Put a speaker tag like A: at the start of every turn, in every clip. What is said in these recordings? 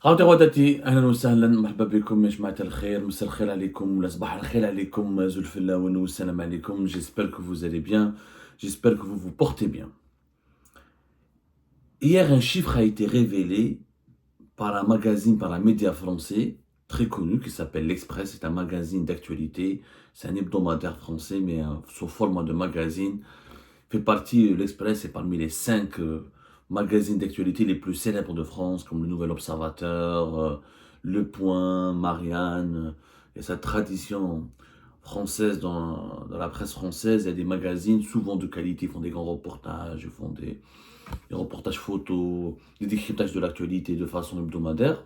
A: خاوتي غداتي اهلا وسهلا مرحبا بكم يا جماعة الخير مساء الخير عليكم ولا صباح الخير عليكم زول الفلاون والسلام عليكم. J'espère que vous allez bien, j'espère que vous vous portez bien. Hier un chiffre a été révélé par un magazine, par un média français très connu qui s'appelle L'Express. C'est un magazine d'actualité, c'est un hebdomadaire français mais sous forme de magazine. Fait partie, l'Express est parmi les 5 magazines d'actualité les plus célèbres de France, comme le Nouvel Observateur, Le Point, Marianne. Et sa tradition française dans la presse française, il y a des magazines souvent de qualité, ils font des grands reportages, ils font des reportages photos, des décryptages de l'actualité de façon hebdomadaire.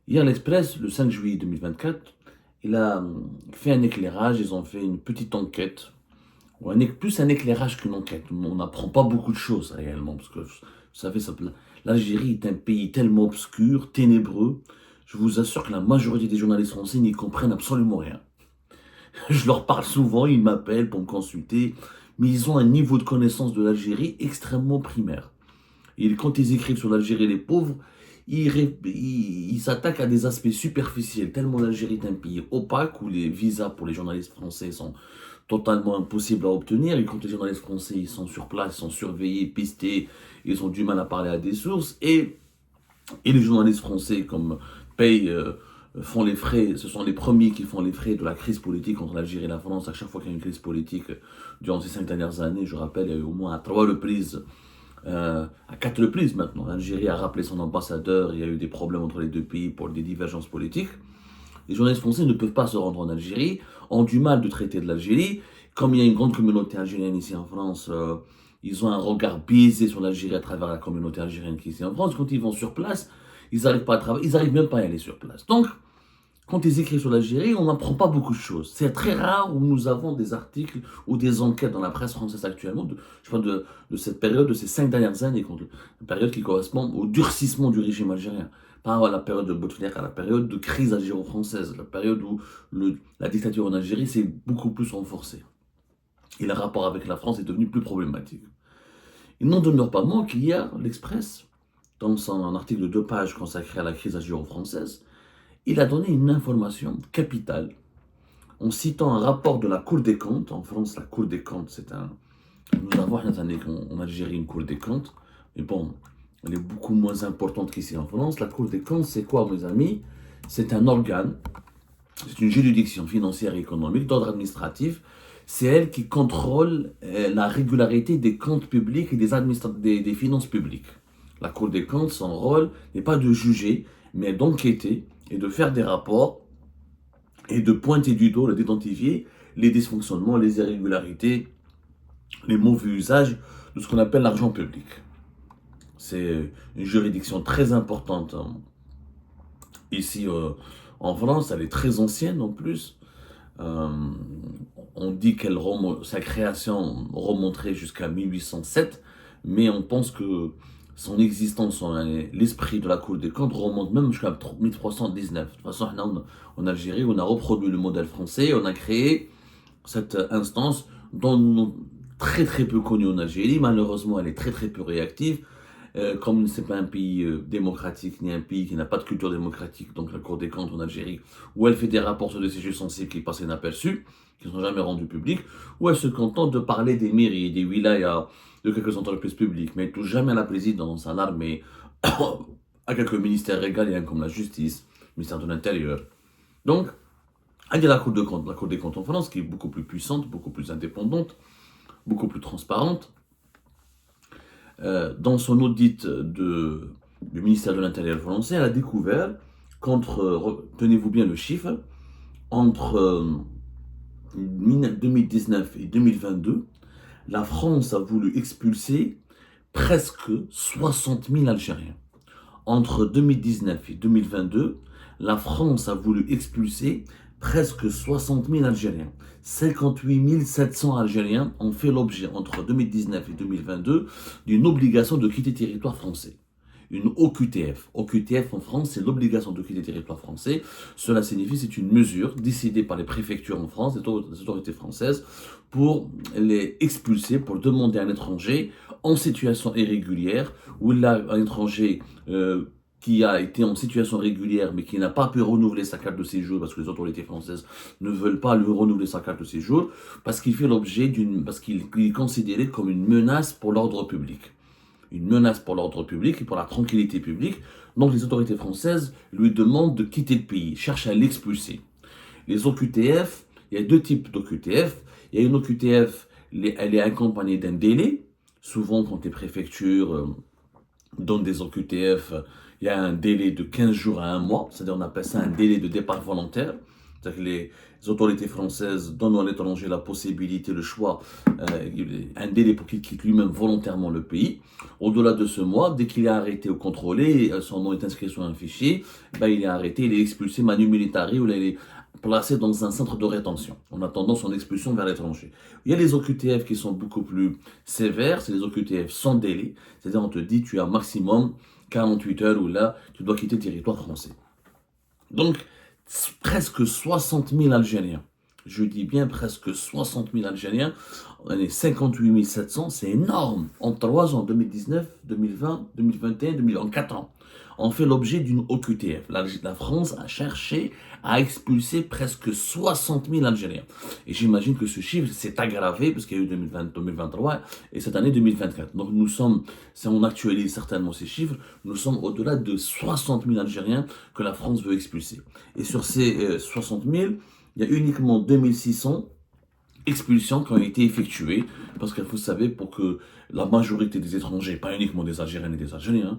A: Hier, l'Express, le 5 juillet 2024, il a fait un éclairage, ils ont fait une petite enquête, plus un éclairage qu'une enquête. On n'apprend pas beaucoup de choses réellement, parce que vous savez, l'Algérie est un pays tellement obscur, ténébreux. Je vous assure que la majorité des journalistes français n'y comprennent absolument rien. Je leur parle souvent, ils m'appellent pour me consulter, mais ils ont un niveau de connaissance de l'Algérie extrêmement primaire. Et quand ils écrivent sur l'Algérie, les pauvres, ils s'attaquent à des aspects superficiels, tellement l'Algérie est un pays opaque où les visas pour les journalistes français sont totalement impossibles à obtenir. Et quand les journalistes français ils sont sur place, ils sont surveillés, pistés, ils ont du mal à parler à des sources. Et les journalistes français, comme payent, font les frais, ce sont les premiers qui font les frais de la crise politique entre l'Algérie et la France. À chaque fois qu'il y a une crise politique, durant ces 5 dernières années, je rappelle, il y a eu au moins à 3 reprises, à 4 reprises maintenant, l'Algérie a rappelé son ambassadeur, il y a eu des problèmes entre les deux pays pour des divergences politiques. Les journalistes français ne peuvent pas se rendre en Algérie, ont du mal de traiter de l'Algérie. Comme il y a une grande communauté algérienne ici en France, ils ont un regard biaisé sur l'Algérie à travers la communauté algérienne qui est ici en France. Quand ils vont sur place, ils n'arrivent pas à travailler, ils n'arrivent même pas à aller sur place. Donc, quand ils écrivent sur l'Algérie, on n'apprend pas beaucoup de choses. C'est très rare où nous avons des articles ou des enquêtes dans la presse française actuellement, je parle de cette période, de ces 5 dernières années, une période qui correspond au durcissement du régime algérien. Pas à la période de Bouteflika, à la période de crise algéro-française, la période où la dictature en Algérie s'est beaucoup plus renforcée. Et le rapport avec la France est devenu plus problématique. Il n'en demeure pas moins qu'hier, l'Express, dans son article de 2 pages consacré à la crise algéro-française, il a donné une information capitale en citant un rapport de la Cour des comptes. En France, la Cour des comptes, nous avons en Algérie une Cour des comptes, mais bon, elle est beaucoup moins importante qu'ici en France. La Cour des comptes, c'est quoi, mes amis? C'est un organe, c'est une juridiction financière et économique d'ordre administratif. C'est elle qui contrôle la régularité des comptes publics et des finances publiques. La Cour des comptes, son rôle n'est pas de juger, mais d'enquêter et de faire des rapports et de pointer du doigt, d'identifier les dysfonctionnements, les irrégularités, les mauvais usages de ce qu'on appelle l'argent public. C'est une juridiction très importante ici en France, elle est très ancienne en plus. On dit que sa création remonterait jusqu'à 1807, mais on pense que son existence, l'esprit de la Cour des comptes remonte même jusqu'à 1319. De toute façon, en Algérie, on a reproduit le modèle français, on a créé cette instance dont très très peu connue en Algérie. Malheureusement, elle est très très peu réactive. Comme ce n'est pas un pays démocratique, ni un pays qui n'a pas de culture démocratique, donc la Cour des comptes en Algérie, où elle fait des rapports sur des sujets sensibles qui passent inaperçus, qui ne sont jamais rendus publics, où elle se contente de parler des mairies, des wilayas, de quelques entreprises publiques, mais elle ne touche jamais à la présidence, à l'armée, à quelques ministères régaliens comme la justice, le ministère de l'Intérieur. Donc, il y a la Cour des comptes en France, qui est beaucoup plus puissante, beaucoup plus indépendante, beaucoup plus transparente. Dans son audit du ministère de l'Intérieur français, elle a découvert tenez-vous bien le chiffre, entre 2019 et 2022, la France a voulu expulser presque 60 000 Algériens. Entre 2019 et 2022, la France a voulu expulser presque 60 000 Algériens. 58 700 Algériens ont fait l'objet, entre 2019 et 2022, d'une obligation de quitter le territoire français. Une OQTF. OQTF en France, c'est l'obligation de quitter le territoire français. Cela signifie c'est une mesure décidée par les préfectures en France, les autorités françaises, pour les expulser, pour demander à un étranger en situation irrégulière, où là, un étranger qui a été en situation régulière mais qui n'a pas pu renouveler sa carte de séjour parce que les autorités françaises ne veulent pas lui renouveler sa carte de séjour parce qu'il fait l'objet parce qu'il est considéré comme une menace pour l'ordre public. Une menace pour l'ordre public et pour la tranquillité publique. Donc les autorités françaises lui demandent de quitter le pays, cherchent à l'expulser. Les OQTF, il y a deux types d'OQTF. Il y a une OQTF, elle est accompagnée d'un délai. Souvent, quand les préfectures donnent des OQTF, il y a un délai de 15 jours à un mois. C'est-à-dire, on appelle ça un délai de départ volontaire. C'est-à-dire que les autorités françaises donnent à l'étranger la possibilité, le choix, un délai pour qu'il quitte lui-même volontairement le pays. Au-delà de ce mois, dès qu'il est arrêté ou contrôlé, son nom est inscrit sur un fichier, ben, il est arrêté, il est expulsé manu militari ou il est placé dans un centre de rétention en attendant son expulsion vers l'étranger. Il y a les OQTF qui sont beaucoup plus sévères, c'est les OQTF sans délai, c'est-à-dire on te dit tu as maximum 48 heures où là tu dois quitter le territoire français. Donc presque 60 000 Algériens, je dis bien presque 60 000 Algériens, on est 58 700, c'est énorme, en 3 ans, 2019, 2020, 2021, 2020, en 4 ans. On fait l'objet d'une OQTF. La France a cherché à expulser presque 60 000 Algériens. Et j'imagine que ce chiffre s'est aggravé parce qu'il y a eu 2020, 2023 et cette année 2024. Donc nous sommes, si on actualise certainement ces chiffres, nous sommes au-delà de 60 000 Algériens que la France veut expulser. Et sur ces 60 000, il y a uniquement 2600 expulsions qui ont été effectuées, parce que vous savez, pour que la majorité des étrangers, pas uniquement des Algériens et des Algériens,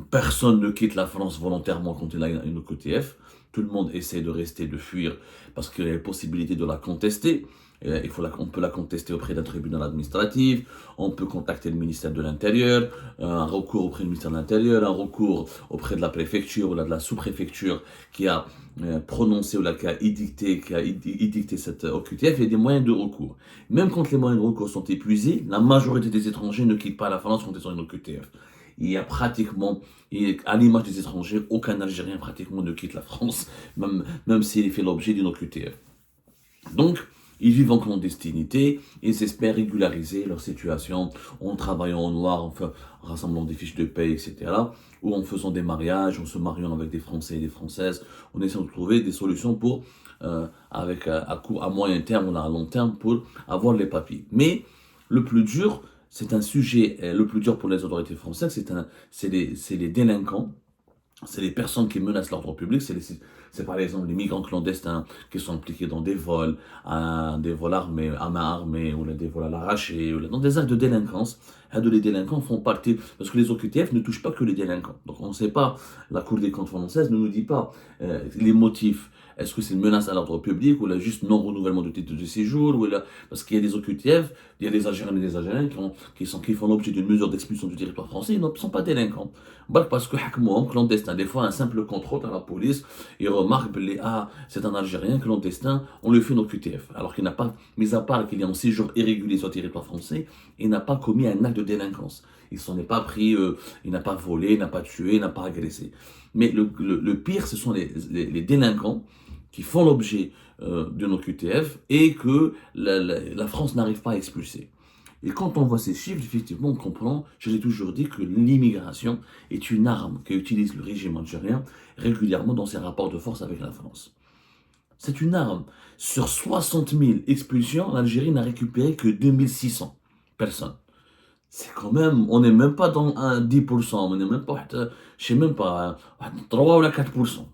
A: personne ne quitte la France volontairement quand il a une OQTF. Tout le monde essaie de rester, de fuir, parce qu'il y a la possibilité de la contester. On peut la contester auprès d'un tribunal administratif, on peut contacter le ministère de l'Intérieur, un recours auprès du ministère de l'Intérieur, un recours auprès de la préfecture ou de la sous-préfecture qui a prononcé ou qui a édicté cette OQTF. Il y a des moyens de recours. Même quand les moyens de recours sont épuisés, la majorité des étrangers ne quittent pas la France quand ils ont une OQTF. Il y a pratiquement, à l'image des étrangers, aucun Algérien pratiquement ne quitte la France, même s'il fait l'objet d'une OQTF. Donc, ils vivent en clandestinité, ils espèrent régulariser leur situation en travaillant au noir, en rassemblant des fiches de paie, etc. Ou en faisant des mariages, en se mariant avec des Français et des Françaises. On essaie de trouver des solutions pour, à moyen terme ou à long terme pour avoir les papiers. Mais le plus dur, c'est un sujet, le plus dur pour les autorités françaises, c'est les délinquants. C'est les personnes qui menacent l'ordre public, c'est par exemple les migrants clandestins qui sont impliqués dans des vols armés, à main armée, ou des vols à l'arraché, ou dans des actes de délinquance. Les délinquants font partie, parce que les OQTF ne touchent pas que les délinquants. Donc on ne sait pas, la Cour des comptes française ne nous dit pas les motifs. Est-ce que c'est une menace à l'ordre public ou là juste non-renouvellement de titre de séjour ou là, parce qu'il y a des OQTF, il y a des Algériens et des Algériens qui font l'objet d'une mesure d'expulsion du territoire français, ils ne sont pas délinquants. Parce que clandestin, des fois un simple contrôle à la police, il remarque c'est un Algérien clandestin, on lui fait une OQTF. Alors qu'il n'a pas, mis à part qu'il est en séjour irrégulier sur le territoire français, il n'a pas commis un acte de délinquance. Il s'en est pas pris, il n'a pas volé, il n'a pas tué, il n'a pas agressé. Mais le pire, ce sont les délinquants qui font l'objet d'une OQTF et que la France n'arrive pas à expulser. Et quand on voit ces chiffres, effectivement, on comprend, je l'ai toujours dit, que l'immigration est une arme qu'utilise le régime algérien régulièrement dans ses rapports de force avec la France. C'est une arme. Sur 60 000 expulsions, l'Algérie n'a récupéré que 2600 personnes. C'est quand même, on n'est même pas dans un 10%, on n'est même pas, je sais même pas, 3 ou 4%.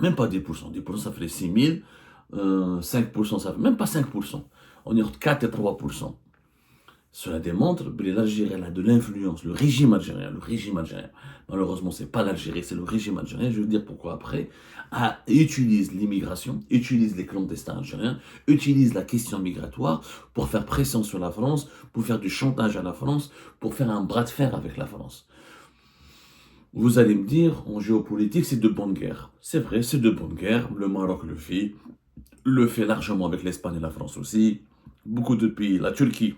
A: Même pas 10%. 10% ça fait 6 000, 5% ça fait même pas 5%. On est entre 4 et 3%. Cela démontre que l'Algérie a de l'influence, le régime algérien, malheureusement c'est pas l'Algérie, c'est le régime algérien, je vais vous dire pourquoi après, utilise l'immigration, utilise les clandestins algériens, utilise la question migratoire pour faire pression sur la France, pour faire du chantage à la France, pour faire un bras de fer avec la France. Vous allez me dire, en géopolitique, c'est de bonne guerre. C'est vrai, c'est de bonne guerre, le Maroc le fait largement avec l'Espagne et la France aussi, beaucoup de pays, la Turquie,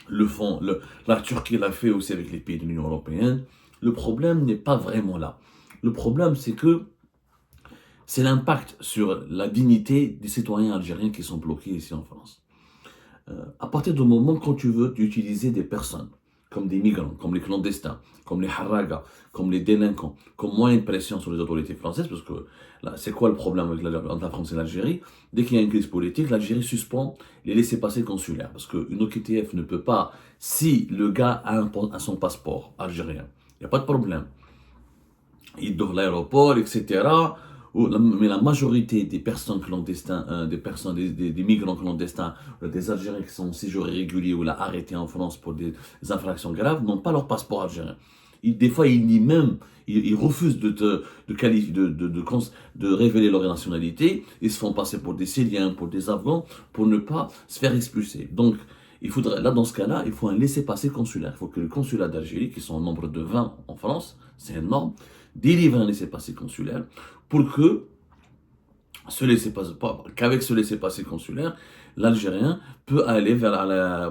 A: le font, la Turquie l'a fait aussi avec les pays de l'Union européenne. Le problème n'est pas vraiment là. Le problème, c'est que c'est l'impact sur la dignité des citoyens algériens qui sont bloqués ici en France. À partir du moment quand tu veux utiliser des personnes comme des migrants, comme les clandestins, comme les haragas, comme les délinquants, comme moyen de pression sur les autorités françaises, parce que là, c'est quoi le problème avec entre la France et l'Algérie? Dès qu'il y a une crise politique, l'Algérie suspend les laissez-passer consulaires, parce qu'une OQTF ne peut pas, si le gars a son passeport algérien, il n'y a pas de problème. Il dort l'aéroport, etc. Mais la majorité des personnes clandestines, des migrants clandestins, des Algériens qui sont en séjour irrégulier ou là arrêtés en France pour des infractions graves, n'ont pas leur passeport algérien. Des fois, ils nient même, ils refusent de révéler leur nationalité. Ils se font passer pour des Syriens, pour des Afghans, pour ne pas se faire expulser. Donc, là, dans ce cas-là, il faut un laissez-passer consulaire. Il faut que le consulat d'Algérie, qui sont au nombre de 20 en France, c'est énorme, délivre un laissez-passer consulaire pour que qu'avec ce laissez-passer consulaire, l'Algérien peut aller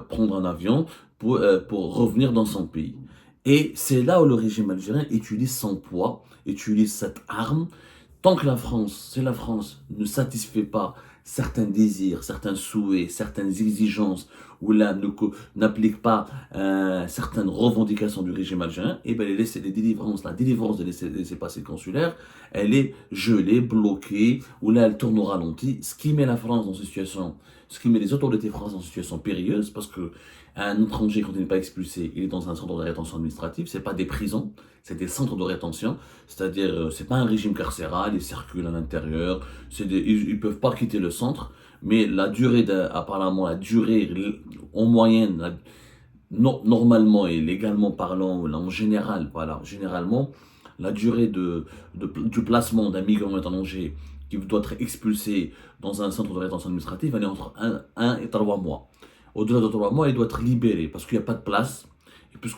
A: prendre un avion pour revenir dans son pays. Et c'est là où le régime algérien utilise son poids, utilise cette arme. Tant que la France ne satisfait pas certains désirs, certains souhaits, certaines exigences, ou là n'applique pas certaines revendications du régime algérien, et bien la délivrance des laissez-passer consulaires, elle est gelée, bloquée, ou là elle tourne au ralenti, ce qui met la France dans une situation, ce qui met les autorités françaises en situation périlleuse, parce que un étranger, quand il n'est pas expulsé, il est dans un centre de rétention administrative, c'est pas des prisons, c'est des centres de rétention, c'est-à-dire c'est pas un régime carcéral, ils circulent à l'intérieur, ils peuvent pas quitter le centre, mais apparemment la durée en moyenne, normalement et légalement parlant, en général, voilà, généralement, la durée du placement d'un migrant étranger qui doit être expulsé dans un centre de rétention administrative, elle est entre 1 et 3 mois. Au-delà de 3 mois, il doit être libéré parce qu'il n'y a pas de place,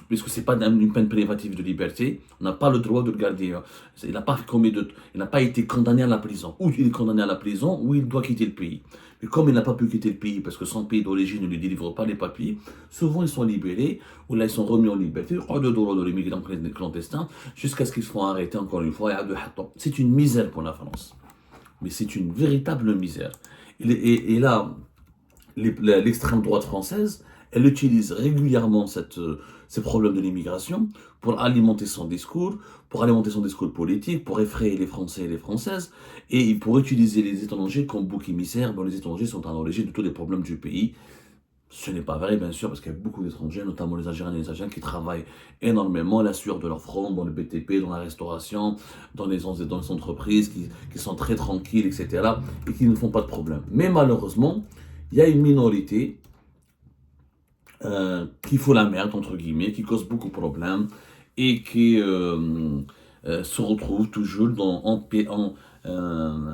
A: puisque ce n'est pas une peine privative de liberté, on n'a pas le droit de le garder. Il n'a pas été condamné à la prison. Ou il est condamné à la prison, ou il doit quitter le pays. Mais comme il n'a pas pu quitter le pays parce que son pays d'origine ne lui délivre pas les papiers, souvent ils sont libérés, ou là ils sont remis en liberté, de les migrants clandestins, jusqu'à ce qu'ils se font arrêter encore une fois. C'est une misère pour la France. Mais c'est une véritable misère. Et là, l'extrême droite française, elle utilise régulièrement ces problèmes de l'immigration pour alimenter son discours politique, pour effrayer les Français et les Françaises, et pour utiliser les étrangers comme bouc émissaire, dont les étrangers sont à l'origine de tous les problèmes du pays. Ce n'est pas vrai, bien sûr, parce qu'il y a beaucoup d'étrangers, notamment les Algériens et les Algériens, qui travaillent énormément à la sueur de leur front, dans le BTP, dans la restauration, dans les entreprises, qui sont très tranquilles, etc., et qui ne font pas de problème. Mais malheureusement, il y a une minorité qui fout la merde, entre guillemets, qui cause beaucoup de problèmes et qui se retrouve toujours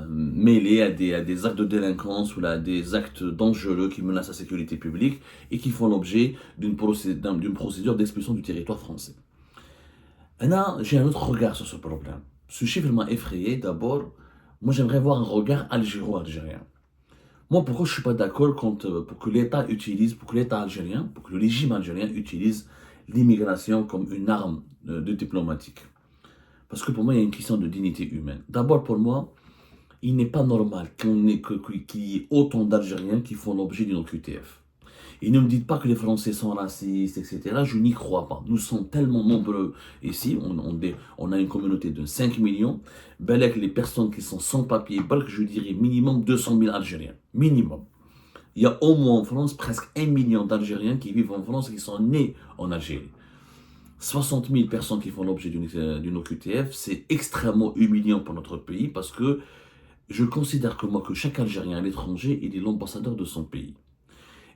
A: mêlés à des actes de délinquance ou à des actes dangereux qui menacent la sécurité publique et qui font l'objet d'une procédure d'expulsion du territoire français. Là, j'ai un autre regard sur ce problème. Ce chiffre m'a effrayé. D'abord, moi j'aimerais voir un regard algéro-algérien. Moi, pourquoi je ne suis pas d'accord pour que l'État algérien, pour que le régime algérien utilise l'immigration comme une arme de diplomatique? Parce que pour moi, il y a une question de dignité humaine. D'abord, pour moi, il n'est pas normal qu'il y ait autant d'Algériens qui font l'objet d'une OQTF. Et ne me dites pas que les Français sont racistes, etc. Je n'y crois pas. Nous sommes tellement nombreux ici. On a une communauté de 5 millions. Avec les personnes qui sont sans papier, je dirais minimum 200 000 Algériens. Minimum. Il y a au moins en France presque 1 million d'Algériens qui vivent en France et qui sont nés en Algérie. 60 000 personnes qui font l'objet d'une OQTF, c'est extrêmement humiliant pour notre pays parce que je considère que chaque Algérien à l'étranger, il est l'ambassadeur de son pays.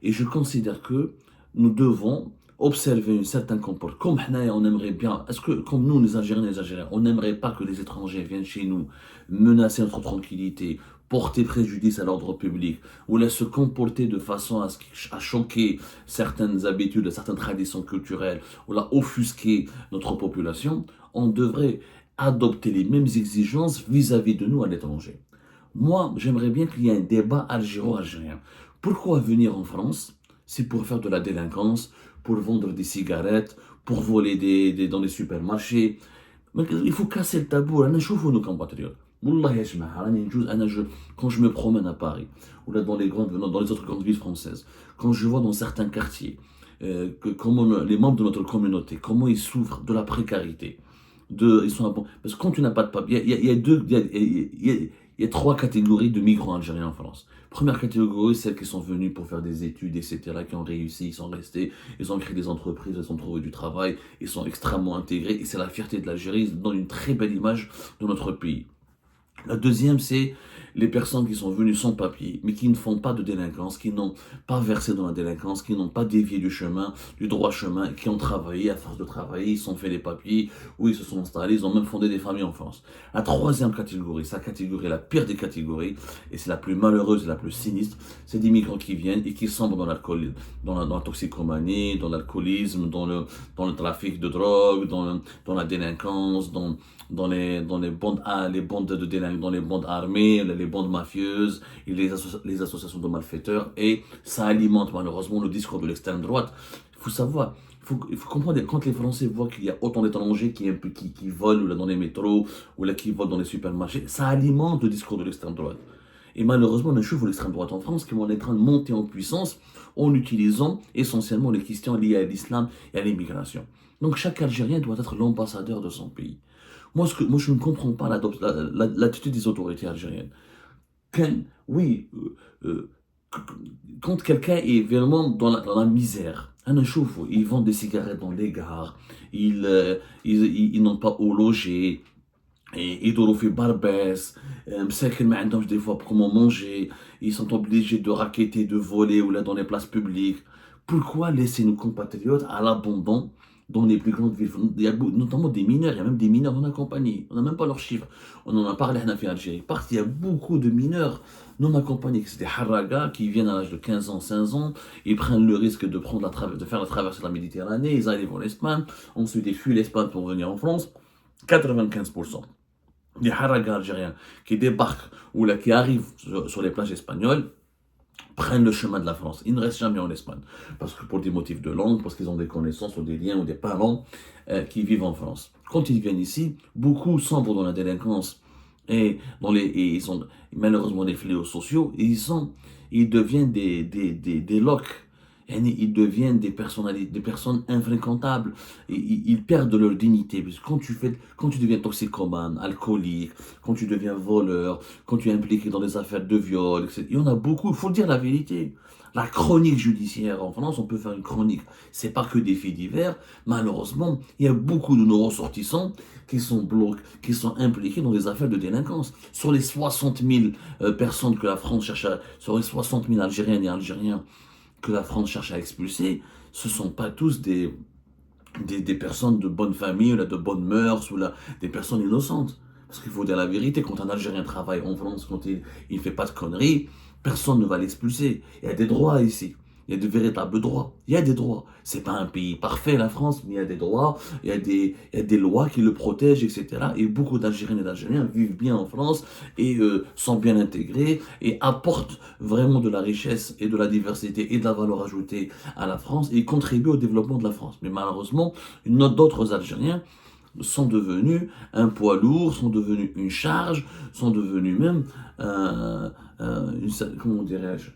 A: Et je considère que nous devons observer un certain comportement. Comme on aimerait bien, comme nous, les Algériens, on n'aimerait pas que les étrangers viennent chez nous menacer notre tranquillité, porter préjudice à l'ordre public, ou se comporter de façon à choquer certaines habitudes, certaines traditions culturelles, ou offusquer notre population, on devrait adopter les mêmes exigences vis-à-vis de nous à l'étranger. Moi, j'aimerais bien qu'il y ait un débat algéro-algérien. Pourquoi venir en France? C'est pour faire de la délinquance, pour vendre des cigarettes, pour voler dans les supermarchés. Mais il faut casser le tabou. Nos compatriotes. Quand je me promène à Paris, ou là dans les autres grandes villes françaises, quand je vois dans certains quartiers, comment les membres de notre communauté, comment ils souffrent de la précarité. Ils sont parce que quand tu n'as pas de papier, il y a trois catégories de migrants algériens en France. Première catégorie, celles qui sont venues pour faire des études, etc., qui ont réussi, ils sont restés, ils ont créé des entreprises, ils ont trouvé du travail, ils sont extrêmement intégrés, et c'est la fierté de l'Algérie, ils donnent une très belle image de notre pays. La deuxième, c'est les personnes qui sont venues sans papier, mais qui ne font pas de délinquance, qui n'ont pas versé dans la délinquance, qui n'ont pas dévié du chemin, du droit chemin, qui ont travaillé, à force de travailler, ils se sont fait les papiers, ou ils se sont installés, ils ont même fondé des familles en France. La troisième catégorie, sa catégorie, la pire des catégories, et c'est la plus malheureuse et la plus sinistre, c'est des migrants qui viennent et qui sombrent dans l'alcool, dans la toxicomanie, dans l'alcoolisme, dans le trafic de drogue, dans la délinquance, dans les bandes, dans les bandes armées, les bandes mafieuses et les associations de malfaiteurs. Et ça alimente malheureusement le discours de l'extrême droite. Il faut savoir, il faut comprendre, quand les Français voient qu'il y a autant d'étrangers qui volent là, dans les métros ou là, qui volent dans les supermarchés, ça alimente le discours de l'extrême droite. Et malheureusement, on a cheveux l'extrême droite en France qui vont être en train de monter en puissance en utilisant essentiellement les questions liées à l'islam et à l'immigration. Donc chaque Algérien doit être l'ambassadeur de son pays. Moi, je ne comprends pas l'attitude des autorités algériennes. Oui, quand quelqu'un est vraiment dans la misère, un chauffe, ils vendent des cigarettes dans les gares, ils n'ont pas où loger, et يدوروا في barbès, مساكن ما عندهمش des fois pour comment manger, ils sont obligés de racketter, de voler ou là dans les places publiques. Pourquoi laisser nos compatriotes à l'abandon dans les plus grandes villes? Il y a notamment des mineurs, il y a même des mineurs non accompagnés. On n'a même pas leurs chiffres. On en a parlé en Algérie. Parce qu'il y a beaucoup de mineurs non accompagnés. C'est des haragas qui viennent à l'âge de 15 ans, 15 ans. Ils prennent le risque de faire la traversée de la Méditerranée. Ils arrivent en Espagne. Ensuite, ils fuient l'Espagne pour venir en France. 95% des haragas algériens qui débarquent ou là, qui arrivent sur les plages espagnoles prennent le chemin de la France. Ils ne restent jamais en Espagne. Parce que pour des motifs de langue, parce qu'ils ont des connaissances ou des liens ou des parents qui vivent en France. Quand ils viennent ici, beaucoup sombrent dans la délinquance et ils ont malheureusement des fléaux sociaux et ils deviennent des locs. Ils deviennent des personnes infréquentables. Ils perdent leur dignité. Parce que quand tu deviens toxicomane, alcoolique, quand tu deviens voleur, quand tu es impliqué dans des affaires de viol, etc. Il y en a beaucoup, il faut dire la vérité. La chronique judiciaire en France, on peut faire une chronique. C'est pas que des faits divers. Malheureusement, il y a beaucoup de nos ressortissants qui sont impliqués dans des affaires de délinquance. Sur les 60 000 personnes que la France cherche sur les 60 000 Algériennes et Algériens que la France cherche à expulser, ce ne sont pas tous des personnes de bonne famille, ou là, de bonnes mœurs, ou là, des personnes innocentes. Parce qu'il faut dire la vérité, quand un Algérien travaille en France, quand il ne fait pas de conneries, personne ne va l'expulser. Il y a des droits ici. Il y a de véritables droits. Il y a des droits. C'est pas un pays parfait, la France, mais il y a des droits, il y a des lois qui le protègent, etc. Et beaucoup d'Algériennes et d'Algériens vivent bien en France et sont bien intégrés et apportent vraiment de la richesse et de la diversité et de la valeur ajoutée à la France et contribuent au développement de la France. Mais malheureusement, d'autres Algériens sont devenus un poids lourd, sont devenus une charge, sont devenus même, comment dirais-je,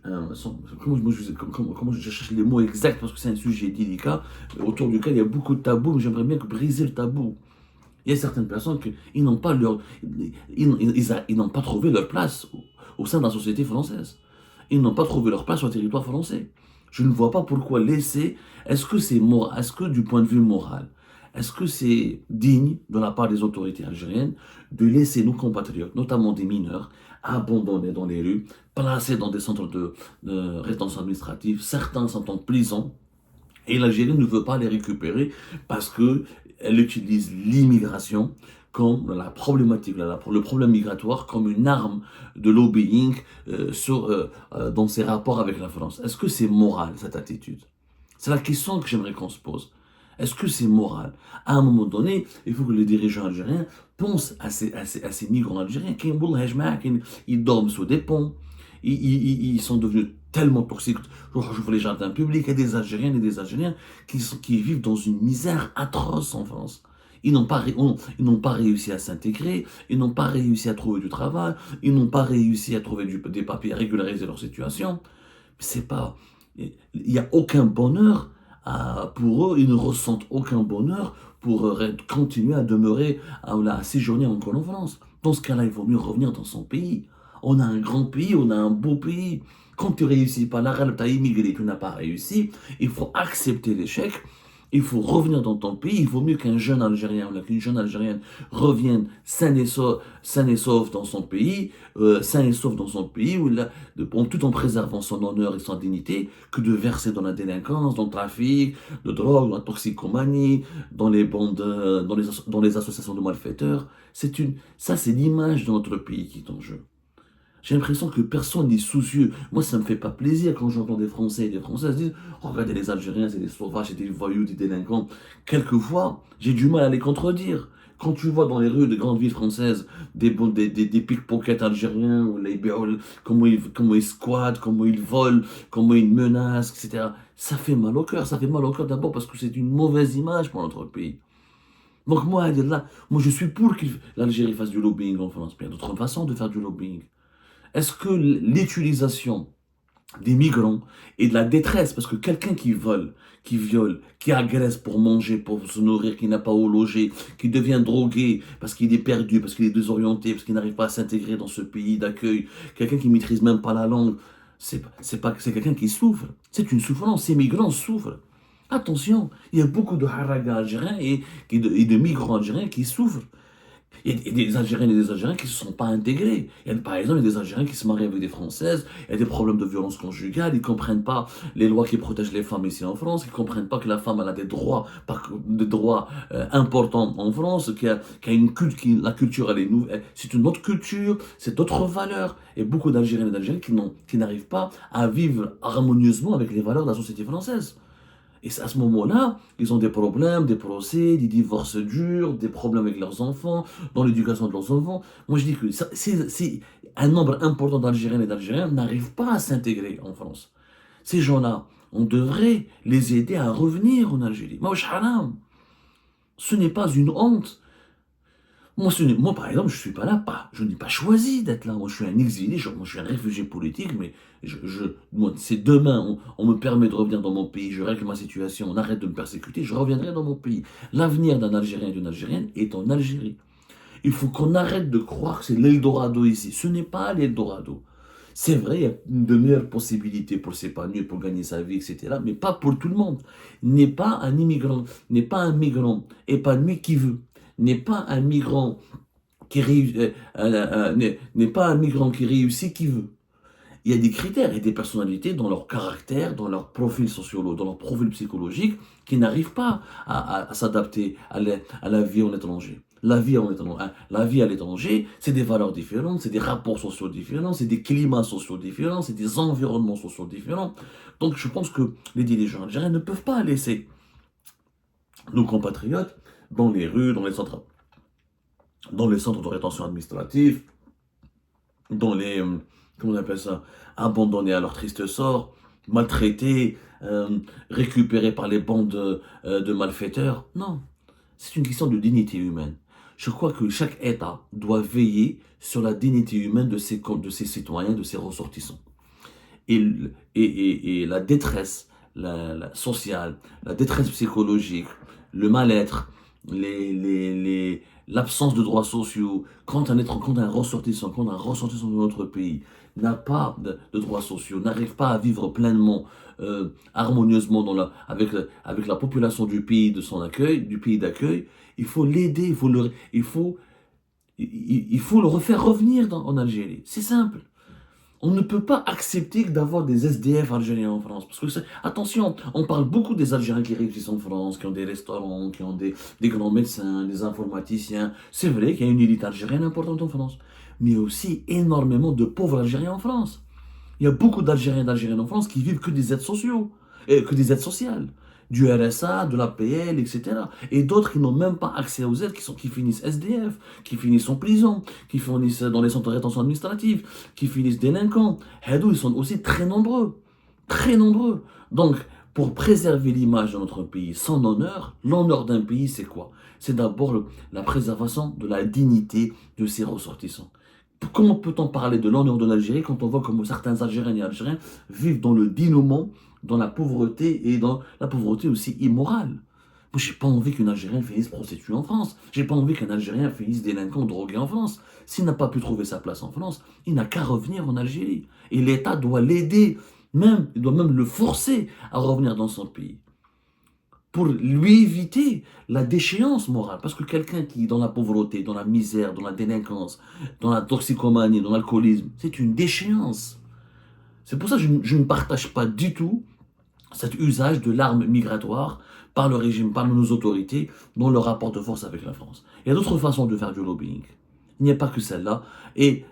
A: comment je cherche les mots exacts parce que c'est un sujet délicat autour duquel il y a beaucoup de tabous, mais j'aimerais bien briser le tabou. Il y a certaines personnes qui n'ont pas ils n'ont pas trouvé leur place au sein de la société française. Ils n'ont pas trouvé leur place sur le territoire français. Je ne vois pas pourquoi laisser. Est-ce que du point de vue moral, est-ce que c'est digne de la part des autorités algériennes de laisser nos compatriotes, notamment des mineurs, abandonnés dans les rues, placés dans des centres de rétention administrative? Certains sont en prison et l'Algérie ne veut pas les récupérer parce qu'elle utilise l'immigration comme la problématique, le problème migratoire comme une arme de lobbying dans ses rapports avec la France. Est-ce que c'est moral cette attitude? C'est la question que j'aimerais qu'on se pose. Est-ce que c'est moral? À un moment donné, il faut que les dirigeants algériens pensent à ces migrants algériens qui ils dorment sous des ponts, ils sont devenus tellement toxiques. Je vois les jardins publics, il y a des Algériennes et des Algériens qui vivent dans une misère atroce en France. Ils n'ont pas réussi à s'intégrer, ils n'ont pas réussi à trouver du travail, ils n'ont pas réussi à trouver des papiers à régulariser leur situation. Il n'y a aucun bonheur pour eux, ils ne ressentent aucun bonheur pour continuer à demeurer, à séjourner encore en France. Dans ce cas-là, il vaut mieux revenir dans son pays. On a un grand pays, on a un beau pays. Quand tu réussis pas, l'arabe, tu as immigré, tu n'as pas réussi, il faut accepter l'échec. Il faut revenir dans ton pays. Il vaut mieux qu'un jeune Algérien ou qu'une jeune Algérienne revienne sain et sauf dans son pays, sain et sauf dans son pays, tout en préservant son honneur et son dignité, que de verser dans la délinquance, dans le trafic de drogue, dans la toxicomanie, dans les bandes, dans les associations de malfaiteurs. Ça, c'est l'image de notre pays qui est en jeu. J'ai l'impression que personne n'est soucieux. Moi, ça me fait pas plaisir quand j'entends des Français et des Françaises dire oh, regardez les Algériens, c'est des sauvages, c'est des voyous, des délinquants. Quelquefois, j'ai du mal à les contredire. Quand tu vois dans les rues de grandes villes françaises des pickpockets algériens, comment ils squattent, comment ils volent, comment ils menacent, etc., ça fait mal au cœur. Ça fait mal au cœur d'abord parce que c'est une mauvaise image pour notre pays. Donc moi je suis pour que l'Algérie fasse du lobbying en France. Mais il y a d'autres façons de faire du lobbying. Est-ce que l'utilisation des migrants et de la détresse, parce que quelqu'un qui vole, qui viole, qui agresse pour manger, pour se nourrir, qui n'a pas où loger, qui devient drogué parce qu'il est perdu, parce qu'il est désorienté, parce qu'il n'arrive pas à s'intégrer dans ce pays d'accueil, quelqu'un qui maîtrise même pas la langue, c'est quelqu'un qui souffre. C'est une souffrance. Ces migrants souffrent. Attention, il y a beaucoup de haragas algériens et de migrants algériens qui souffrent. Il y a des Algériennes et des Algériens qui ne se sont pas intégrés. Par exemple, il y a des Algériens qui se marient avec des Françaises, il y a des problèmes de violence conjugale, ils ne comprennent pas les lois qui protègent les femmes ici en France, ils ne comprennent pas que la femme elle a des droits importants en France, la culture elle est nouvelle, c'est une autre culture, c'est d'autres valeurs. Et beaucoup d'Algériens et d'Algériens qui n'arrivent pas à vivre harmonieusement avec les valeurs de la société française. Et à ce moment-là, ils ont des problèmes, des procès, des divorces durs, des problèmes avec leurs enfants, dans l'éducation de leurs enfants. Moi, je dis que un nombre important d'Algériennes et d'Algériens n'arrivent pas à s'intégrer en France. Ces gens-là, on devrait les aider à revenir en Algérie. Moi, ce n'est pas une honte. Moi, par exemple, je ne suis pas là, je n'ai pas choisi d'être là. Moi, je suis un exilé, moi, je suis un réfugié politique, mais moi, c'est demain, on me permet de revenir dans mon pays, je règle ma situation, on arrête de me persécuter, je reviendrai dans mon pays. L'avenir d'un Algérien et d'une Algérienne est en Algérie. Il faut qu'on arrête de croire que c'est l'Eldorado ici. Ce n'est pas l'Eldorado. C'est vrai, il y a de meilleures possibilités pour s'épanouir, pour gagner sa vie, etc., mais pas pour tout le monde. N'est pas un migrant épanoui qui veut. N'est pas un migrant n'est pas un migrant qui réussit qui veut. Il y a des critères et des personnalités dans leur caractère, dans leur profil sociologique, dans leur profil psychologique, qui n'arrivent pas à s'adapter à la vie en étranger. La vie à l'étranger, c'est des valeurs différentes, c'est des rapports sociaux différents, c'est des climats sociaux différents, c'est des environnements sociaux différents. Donc je pense que les dirigeants algériens ne peuvent pas laisser nos compatriotes dans les rues, dans les centres de rétention administrative, dans les, comment on appelle ça, abandonnés à leur triste sort, maltraités, récupérés par les bandes de malfaiteurs. Non, c'est une question de dignité humaine. Je crois que chaque État doit veiller sur la dignité humaine de ses citoyens, de ses ressortissants. Et la détresse sociale, la détresse psychologique, le mal-être, l'absence de droits sociaux, quand un ressortissant de notre pays n'a pas de droits sociaux, n'arrive pas à vivre pleinement, harmonieusement avec la population du pays de son accueil, du pays d'accueil, il faut l'aider, il faut le refaire revenir en Algérie. C'est simple. On ne peut pas accepter d'avoir des SDF algériens en France. Parce que, attention, on parle beaucoup des Algériens qui réussissent en France, qui ont des restaurants, qui ont des grands médecins, des informaticiens. C'est vrai qu'il y a une élite algérienne importante en France. Mais il y a aussi énormément de pauvres Algériens en France. Il y a beaucoup d'Algériens et d'Algériennes en France qui vivent que des aides sociales. Du RSA, de l'APL, etc. Et d'autres qui n'ont même pas accès aux aides, qui finissent SDF, qui finissent en prison, qui finissent dans les centres de rétention administrative, qui finissent délinquants. Ils sont aussi très nombreux. Très nombreux. Donc, pour préserver l'image de notre pays, son honneur, l'honneur d'un pays, c'est quoi? C'est d'abord la préservation de la dignité de ses ressortissants. Comment peut-on parler de l'honneur de l'Algérie quand on voit comment certains Algériens et Algériens vivent dans le dénuement, dans la pauvreté et dans la pauvreté aussi immorale. Moi, j'ai pas envie qu'un Algérien finisse prostitué en France. J'ai pas envie qu'un Algérien finisse délinquant, drogué en France. S'il n'a pas pu trouver sa place en France, il n'a qu'à revenir en Algérie. Et l'État doit l'aider, même, il doit même le forcer à revenir dans son pays, pour lui éviter la déchéance morale. Parce que quelqu'un qui est dans la pauvreté, dans la misère, dans la délinquance, dans la toxicomanie, dans l'alcoolisme, c'est une déchéance. C'est pour ça que je ne partage pas du tout cet usage de l'arme migratoire par le régime, par nos autorités, dans le rapport de force avec la France. Il y a d'autres façons de faire du lobbying. Il n'y a pas que celle-là. Et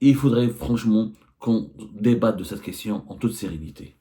A: il faudrait franchement qu'on débatte de cette question en toute sérénité.